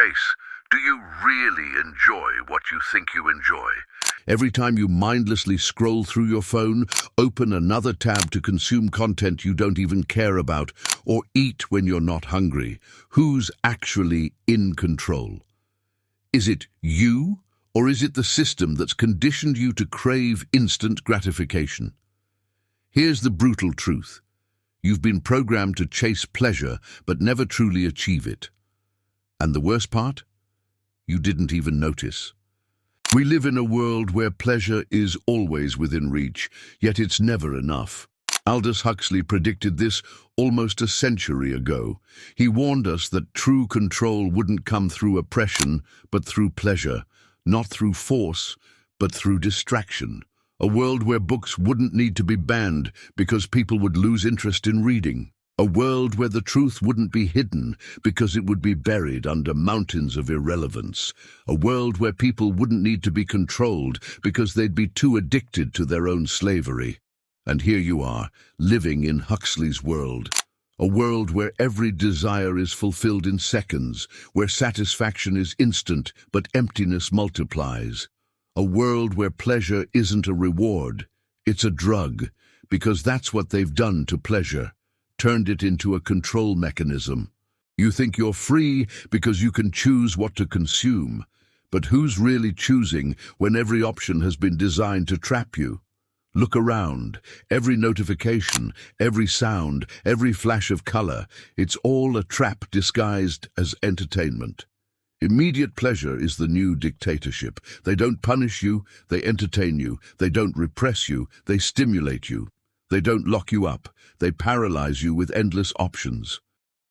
chase, do you really enjoy what you think you enjoy? Every time you mindlessly scroll through your phone, open another tab to consume content you don't even care about, or eat when you're not hungry, who's actually in control? Is it you, or is it the system that's conditioned you to crave instant gratification? Here's the brutal truth. You've been programmed to chase pleasure, but never truly achieve it. And the worst part? You didn't even notice. We live in a world where pleasure is always within reach, yet it's never enough. Aldous Huxley predicted this almost a century ago. He warned us that true control wouldn't come through oppression, but through pleasure, not through force, but through distraction. A world where books wouldn't need to be banned because people would lose interest in reading. A world where the truth wouldn't be hidden because it would be buried under mountains of irrelevance. A world where people wouldn't need to be controlled because they'd be too addicted to their own slavery. And here you are, living in Huxley's world. A world where every desire is fulfilled in seconds, where satisfaction is instant but emptiness multiplies. A world where pleasure isn't a reward, it's a drug, because that's what they've done to pleasure. Turned it into a control mechanism. You think you're free because you can choose what to consume, but who's really choosing when every option has been designed to trap you? Look around. Every notification, every sound, every flash of color, it's all a trap disguised as entertainment. Immediate pleasure is the new dictatorship. They don't punish you, they entertain you. They don't repress you, they stimulate you. They don't lock you up, they paralyze you with endless options.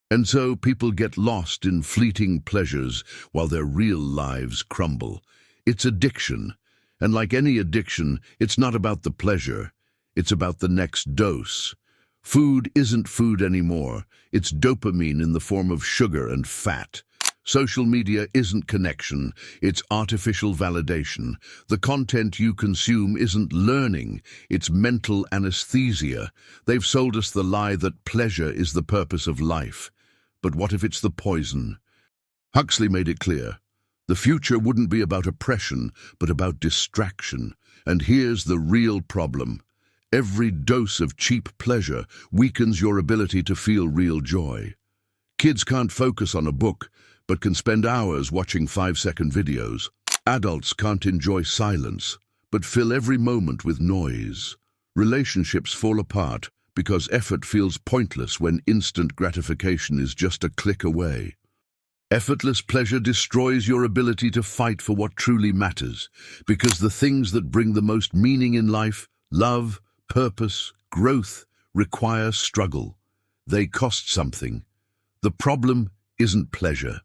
And so people get lost in fleeting pleasures while their real lives crumble. It's addiction, and like any addiction, it's not about the pleasure, it's about the next dose. Food isn't food anymore, it's dopamine in the form of sugar and fat. Social media isn't connection, it's artificial validation. The content you consume isn't learning, it's mental anesthesia. They've sold us the lie that pleasure is the purpose of life. But what if it's the poison? Huxley made it clear. The future wouldn't be about oppression, but about distraction. And here's the real problem. Every dose of cheap pleasure weakens your ability to feel real joy. Kids can't focus on a book, but can spend hours watching 5-second videos. Adults can't enjoy silence, but fill every moment with noise. Relationships fall apart because effort feels pointless when instant gratification is just a click away. Effortless pleasure destroys your ability to fight for what truly matters, because the things that bring the most meaning in life, love, purpose, growth, require struggle. They cost something. The problem isn't pleasure.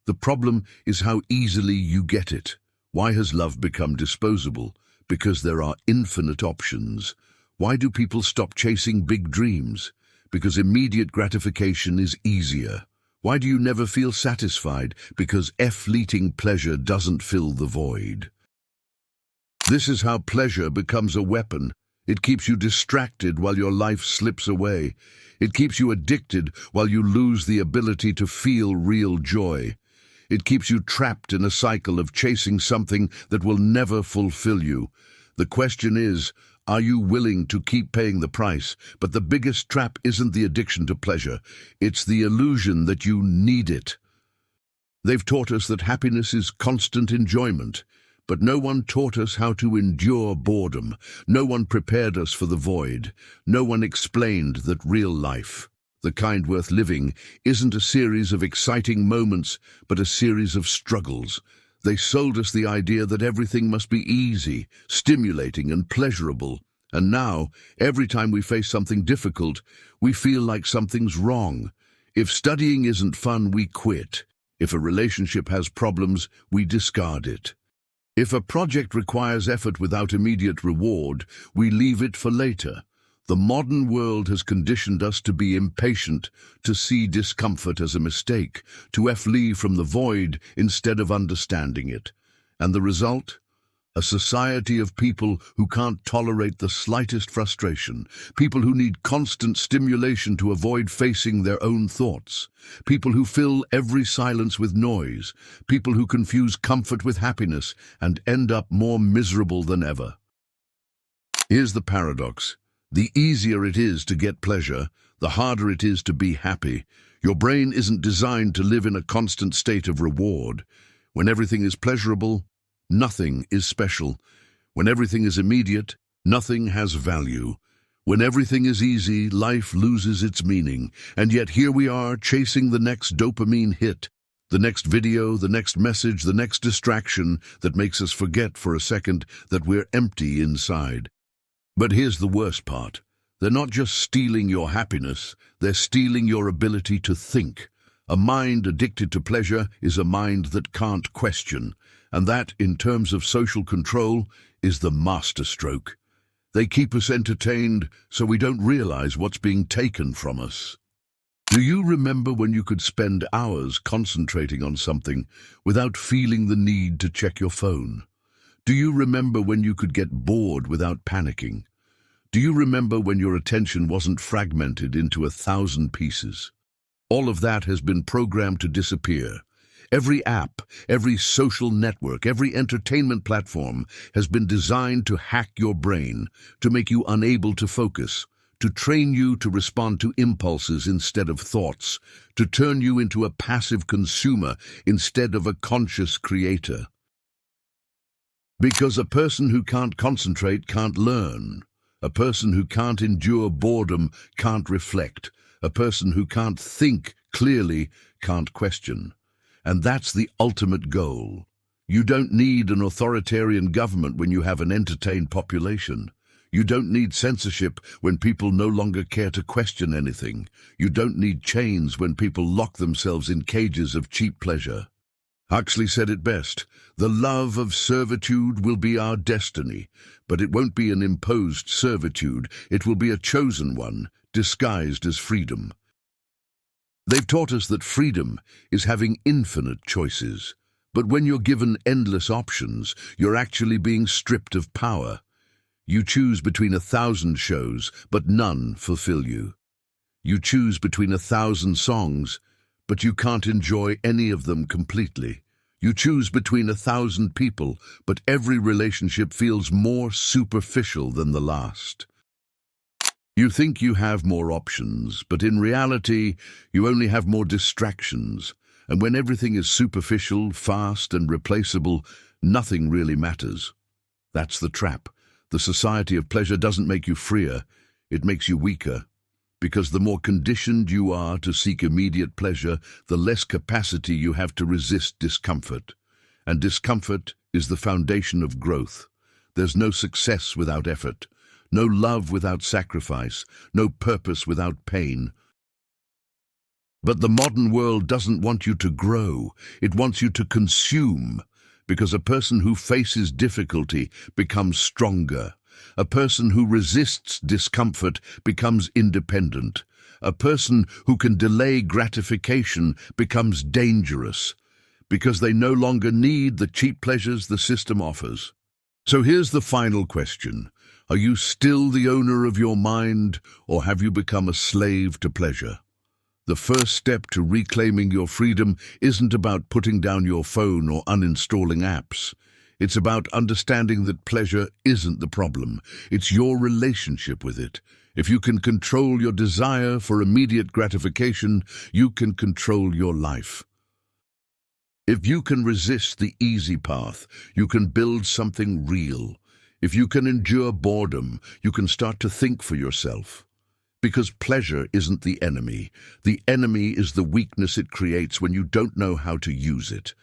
The problem is how easily you get it. Why has love become disposable? Because there are infinite options. Why do people stop chasing big dreams? Because immediate gratification is easier. Why do you never feel satisfied? Because fleeting pleasure doesn't fill the void. This is how pleasure becomes a weapon. It keeps you distracted while your life slips away. It keeps you addicted while you lose the ability to feel real joy. It keeps you trapped in a cycle of chasing something that will never fulfill you. The question is, are you willing to keep paying the price? But the biggest trap isn't the addiction to pleasure. It's the illusion that you need it. They've taught us that happiness is constant enjoyment, but no one taught us how to endure boredom. No one prepared us for the void. No one explained that real life, the kind worth living, isn't a series of exciting moments, but a series of struggles. They sold us the idea that everything must be easy, stimulating, and pleasurable. And now, every time we face something difficult, we feel like something's wrong. If studying isn't fun, we quit. If a relationship has problems, we discard it. If a project requires effort without immediate reward, we leave it for later. The modern world has conditioned us to be impatient, to see discomfort as a mistake, to flee from the void instead of understanding it. And the result? A society of people who can't tolerate the slightest frustration, people who need constant stimulation to avoid facing their own thoughts, people who fill every silence with noise, people who confuse comfort with happiness and end up more miserable than ever. Here's the paradox. The easier it is to get pleasure, the harder it is to be happy. Your brain isn't designed to live in a constant state of reward. When everything is pleasurable, nothing is special. When everything is immediate, nothing has value. When everything is easy, life loses its meaning. And yet here we are, chasing the next dopamine hit, the next video, the next message, the next distraction that makes us forget for a second that we're empty inside. But here's the worst part. They're not just stealing your happiness, they're stealing your ability to think. A mind addicted to pleasure is a mind that can't question. And that, in terms of social control, is the masterstroke. They keep us entertained so we don't realize what's being taken from us. Do you remember when you could spend hours concentrating on something without feeling the need to check your phone? Do you remember when you could get bored without panicking? Do you remember when your attention wasn't fragmented into 1,000 pieces? All of that has been programmed to disappear. Every app, every social network, every entertainment platform has been designed to hack your brain, to make you unable to focus, to train you to respond to impulses instead of thoughts, to turn you into a passive consumer instead of a conscious creator. Because a person who can't concentrate can't learn. A person who can't endure boredom can't reflect. A person who can't think clearly can't question. And that's the ultimate goal. You don't need an authoritarian government when you have an entertained population. You don't need censorship when people no longer care to question anything. You don't need chains when people lock themselves in cages of cheap pleasure. Huxley said it best, "The love of servitude will be our destiny, but it won't be an imposed servitude. It will be a chosen one, disguised as freedom." They've taught us that freedom is having infinite choices. But when you're given endless options, you're actually being stripped of power. You choose between 1,000 shows, but none fulfill you. You choose between 1,000 songs, but you can't enjoy any of them completely. You choose between 1,000 people, but every relationship feels more superficial than the last. You think you have more options, but in reality, you only have more distractions. And when everything is superficial, fast, and replaceable, nothing really matters. That's the trap. The society of pleasure doesn't make you freer, it makes you weaker. Because the more conditioned you are to seek immediate pleasure, the less capacity you have to resist discomfort. And discomfort is the foundation of growth. There's no success without effort. No love without sacrifice, no purpose without pain. But the modern world doesn't want you to grow, it wants you to consume, because a person who faces difficulty becomes stronger. A person who resists discomfort becomes independent. A person who can delay gratification becomes dangerous, because they no longer need the cheap pleasures the system offers. So here's the final question. Are you still the owner of your mind, or have you become a slave to pleasure? The first step to reclaiming your freedom isn't about putting down your phone or uninstalling apps. It's about understanding that pleasure isn't the problem. It's your relationship with it. If you can control your desire for immediate gratification, you can control your life. If you can resist the easy path, you can build something real. If you can endure boredom, you can start to think for yourself. Because pleasure isn't the enemy. The enemy is the weakness it creates when you don't know how to use it.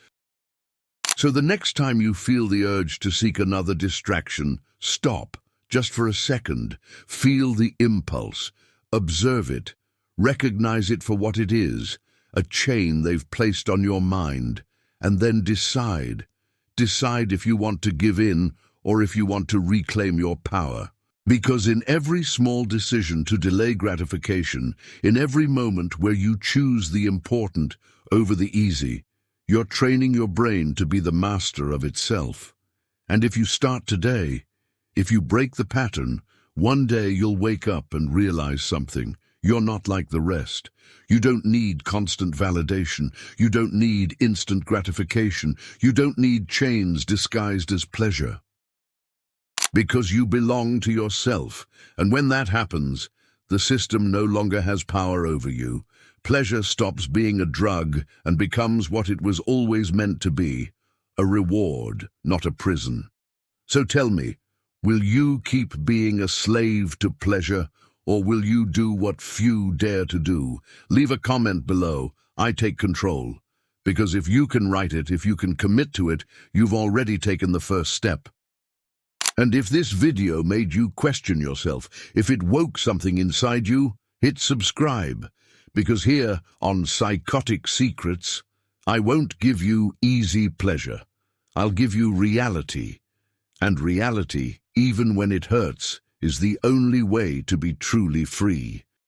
So the next time you feel the urge to seek another distraction, stop, just for a second. Feel the impulse. Observe it. Recognize it for what it is, a chain they've placed on your mind. And then decide. Decide if you want to give in or if you want to reclaim your power. Because in every small decision to delay gratification, in every moment where you choose the important over the easy, you're training your brain to be the master of itself. And if you start today, if you break the pattern, one day you'll wake up and realize something. You're not like the rest. You don't need constant validation. You don't need instant gratification. You don't need chains disguised as pleasure. Because you belong to yourself. And when that happens, the system no longer has power over you. Pleasure stops being a drug and becomes what it was always meant to be, a reward, not a prison. So tell me, will you keep being a slave to pleasure, or will you do what few dare to do? Leave a comment below. I take control. Because if you can write it, if you can commit to it, you've already taken the first step. And if this video made you question yourself, if it woke something inside you, hit subscribe. Because here on Psychotic Secrets, I won't give you easy pleasure. I'll give you reality. And reality, even when it hurts, is the only way to be truly free.